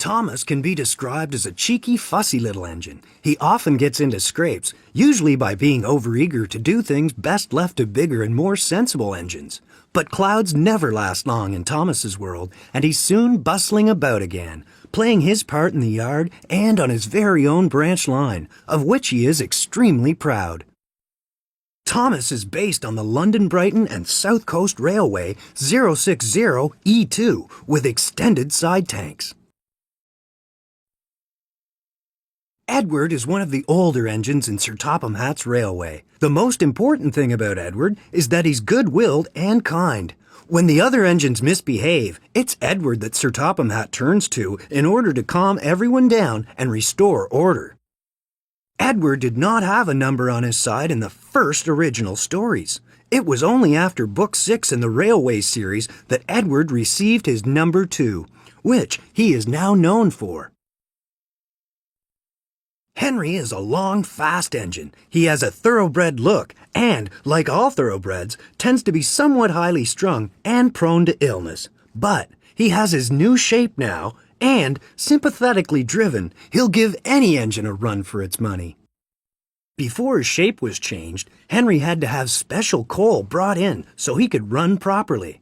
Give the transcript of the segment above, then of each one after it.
Thomas can be described as a cheeky, fussy little engine. He often gets into scrapes, usually by being overeager to do things best left to bigger and more sensible engines. But clouds never last long in Thomas's world, and he's soon bustling about again, playing his part in the yard and on his very own branch line, of which he is extremely proud. Thomas is based on the London Brighton and South Coast Railway 060E2 with extended side tanks. Edward is one of the older engines in Sir Topham Hatt's railway. The most important thing about Edward is that he's good-willed and kind. When the other engines misbehave, it's Edward that Sir Topham Hatt turns to in order to calm everyone down and restore order. Edward did not have a number on his side in the first original stories. It was only after Book 6 in the Railway series that Edward received his number 2, which he is now known for. Henry is a long, fast engine. He has a thoroughbred look and, like all thoroughbreds, tends to be somewhat highly strung and prone to illness. But he has his new shape now, and, sympathetically driven, he'll give any engine a run for its money. Before his shape was changed, Henry had to have special coal brought in so he could run properly.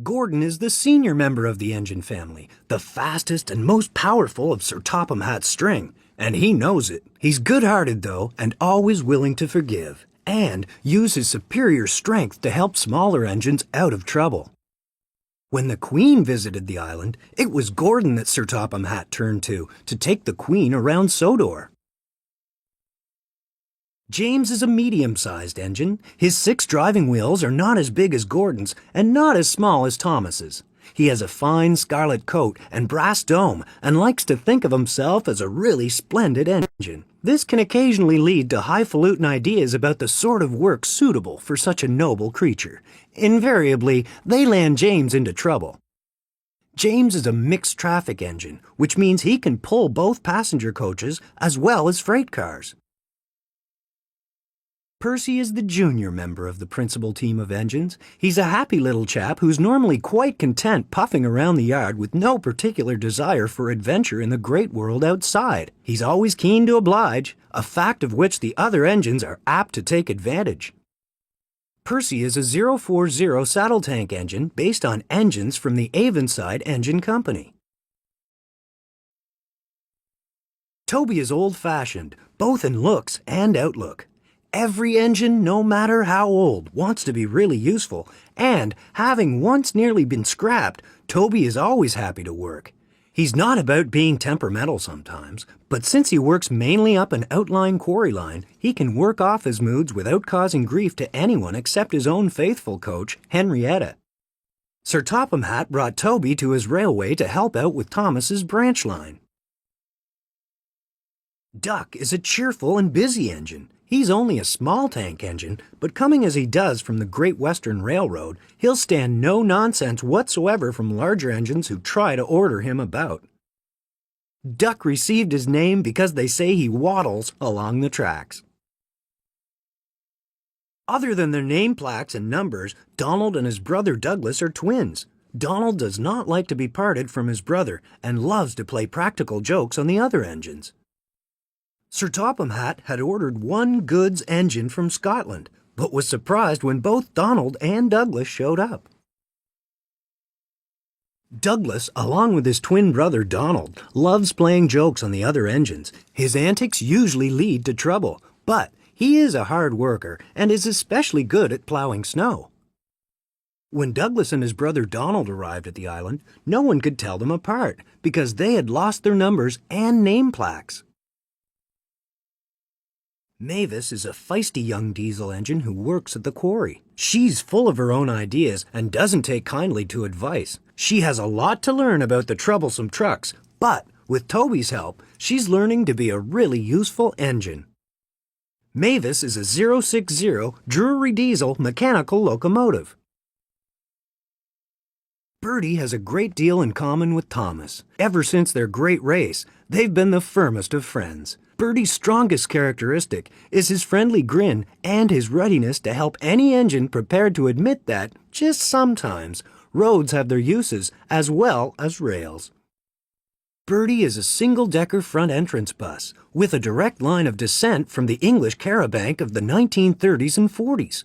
Gordon is the senior member of the engine family, the fastest and most powerful of Sir Topham Hatt's string, and he knows it. He's good-hearted, though, and always willing to forgive, and use his superior strength to help smaller engines out of trouble. When the Queen visited the island, it was Gordon that Sir Topham Hatt turned to take the Queen around Sodor. James is a medium-sized engine. His 6 driving wheels are not as big as Gordon's and not as small as Thomas's. He has a fine scarlet coat and brass dome and likes to think of himself as a really splendid engine. This can occasionally lead to highfalutin ideas about the sort of work suitable for such a noble creature. Invariably, they land James into trouble. James is a mixed-traffic engine, which means he can pull both passenger coaches as well as freight cars. Percy is the junior member of the principal team of engines. He's a happy little chap who's normally quite content puffing around the yard with no particular desire for adventure in the great world outside. He's always keen to oblige, a fact of which the other engines are apt to take advantage. Percy is a 040 saddle tank engine based on engines from the Avonside Engine Company. Toby is old-fashioned, both in looks and outlook. Every engine, no matter how old, wants to be really useful, and, having once nearly been scrapped, Toby is always happy to work. He's not about being temperamental sometimes, but since he works mainly up an outlying quarry line, he can work off his moods without causing grief to anyone except his own faithful coach, Henrietta. Sir Topham Hatt brought Toby to his railway to help out with Thomas's branch line. Duck is a cheerful and busy engine. He's only a small tank engine, but coming as he does from the Great Western Railroad, he'll stand no nonsense whatsoever from larger engines who try to order him about. Duck received his name because they say he waddles along the tracks. Other than their name plaques and numbers, Donald and his brother Douglas are twins. Donald does not like to be parted from his brother and loves to play practical jokes on the other engines. Sir Topham Hatt had ordered one goods engine from Scotland, but was surprised when both Donald and Douglas showed up. Douglas, along with his twin brother Donald, loves playing jokes on the other engines. His antics usually lead to trouble, but he is a hard worker and is especially good at plowing snow. When Douglas and his brother Donald arrived at the island, no one could tell them apart because they had lost their numbers and name plaques. Mavis is a feisty young diesel engine who works at the quarry. She's full of her own ideas and doesn't take kindly to advice. She has a lot to learn about the troublesome trucks, but with Toby's help, she's learning to be a really useful engine. Mavis is a 060 Drury diesel mechanical locomotive. Bertie has a great deal in common with Thomas. Ever since their great race, they've been the firmest of friends. Bertie's strongest characteristic is his friendly grin and his readiness to help any engine prepared to admit that, just sometimes, roads have their uses as well as rails. Birdie is a single-decker front entrance bus with a direct line of descent from the English carabanc of the 1930s and 40s.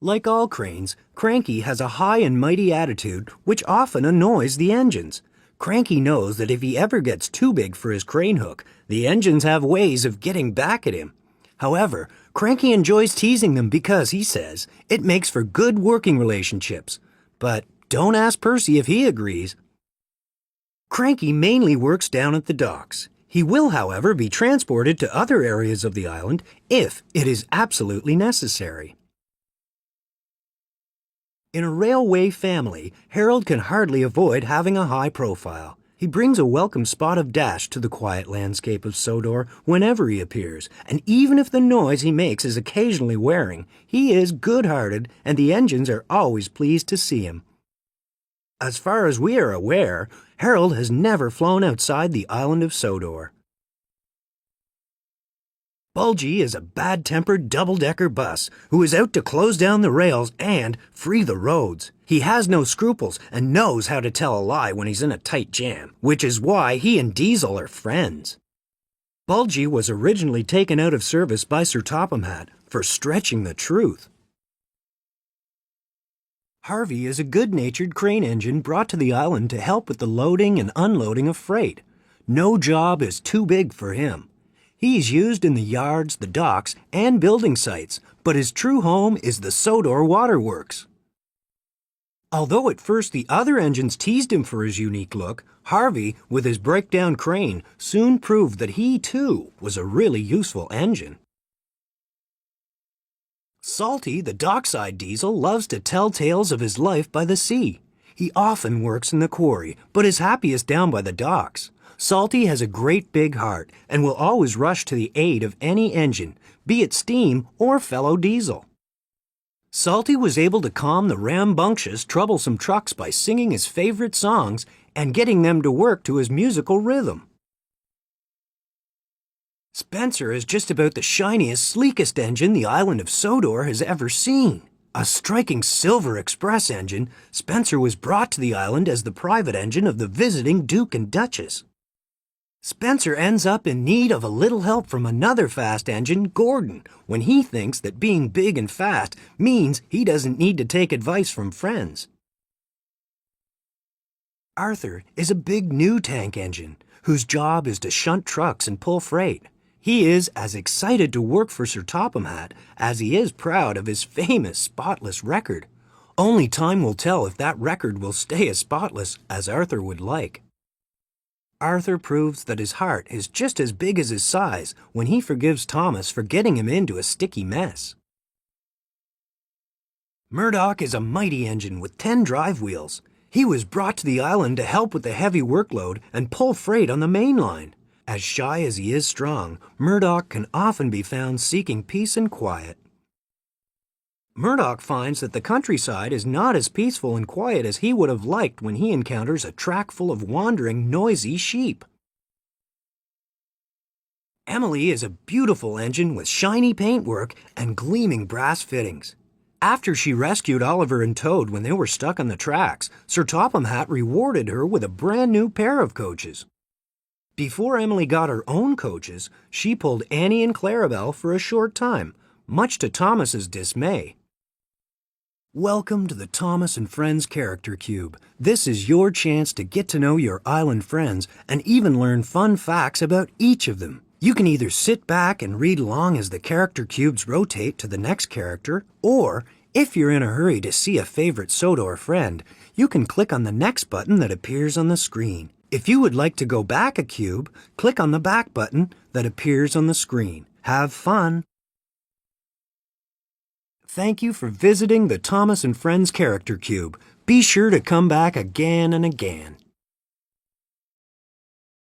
Like all cranes, Cranky has a high and mighty attitude which often annoys the engines. Cranky knows that if he ever gets too big for his crane hook, the engines have ways of getting back at him. However, Cranky enjoys teasing them because, he says, it makes for good working relationships. But don't ask Percy if he agrees. Cranky mainly works down at the docks. He will, however, be transported to other areas of the island if it is absolutely necessary. In a railway family, Harold can hardly avoid having a high profile. He brings a welcome spot of dash to the quiet landscape of Sodor whenever he appears, and even if the noise he makes is occasionally wearing, he is good-hearted and the engines are always pleased to see him. As far as we are aware, Harold has never flown outside the island of Sodor. Bulgy is a bad-tempered double-decker bus who is out to close down the rails and free the roads. He has no scruples and knows how to tell a lie when he's in a tight jam, which is why he and Diesel are friends. Bulgy was originally taken out of service by Sir Topham Hatt for stretching the truth. Harvey is a good-natured crane engine brought to the island to help with the loading and unloading of freight. No job is too big for him. He's used in the yards, the docks, and building sites, but his true home is the Sodor Waterworks. Although at first the other engines teased him for his unique look, Harvey, with his breakdown crane, soon proved that he, too, was a really useful engine. Salty, the dockside diesel, loves to tell tales of his life by the sea. He often works in the quarry, but is happiest down by the docks. Salty has a great big heart and will always rush to the aid of any engine, be it steam or fellow diesel. Salty was able to calm the rambunctious, troublesome trucks by singing his favorite songs and getting them to work to his musical rhythm. Spencer is just about the shiniest, sleekest engine the island of Sodor has ever seen. A striking silver express engine, Spencer was brought to the island as the private engine of the visiting Duke and Duchess. Spencer ends up in need of a little help from another fast engine, Gordon, when he thinks that being big and fast means he doesn't need to take advice from friends. Arthur is a big new tank engine, whose job is to shunt trucks and pull freight. He is as excited to work for Sir Topham Hatt as he is proud of his famous spotless record. Only time will tell if that record will stay as spotless as Arthur would like. Arthur proves that his heart is just as big as his size when he forgives Thomas for getting him into a sticky mess. Murdoch is a mighty engine with 10 drive wheels. He was brought to the island to help with the heavy workload and pull freight on the main line. As shy as he is strong, Murdoch can often be found seeking peace and quiet. Murdoch finds that the countryside is not as peaceful and quiet as he would have liked when he encounters a track full of wandering, noisy sheep. Emily is a beautiful engine with shiny paintwork and gleaming brass fittings. After she rescued Oliver and Toad when they were stuck on the tracks, Sir Topham Hatt rewarded her with a brand new pair of coaches. Before Emily got her own coaches, she pulled Annie and Clarabelle for a short time, much to Thomas's dismay. Welcome to the Thomas and Friends Character Cube. This is your chance to get to know your island friends and even learn fun facts about each of them. You can either sit back and read along as the character cubes rotate to the next character, or, if you're in a hurry to see a favorite Sodor friend, you can click on the next button that appears on the screen. If you would like to go back a cube, click on the back button that appears on the screen. Have fun! Thank you for visiting the Thomas and Friends Character Cube. Be sure to come back again and again.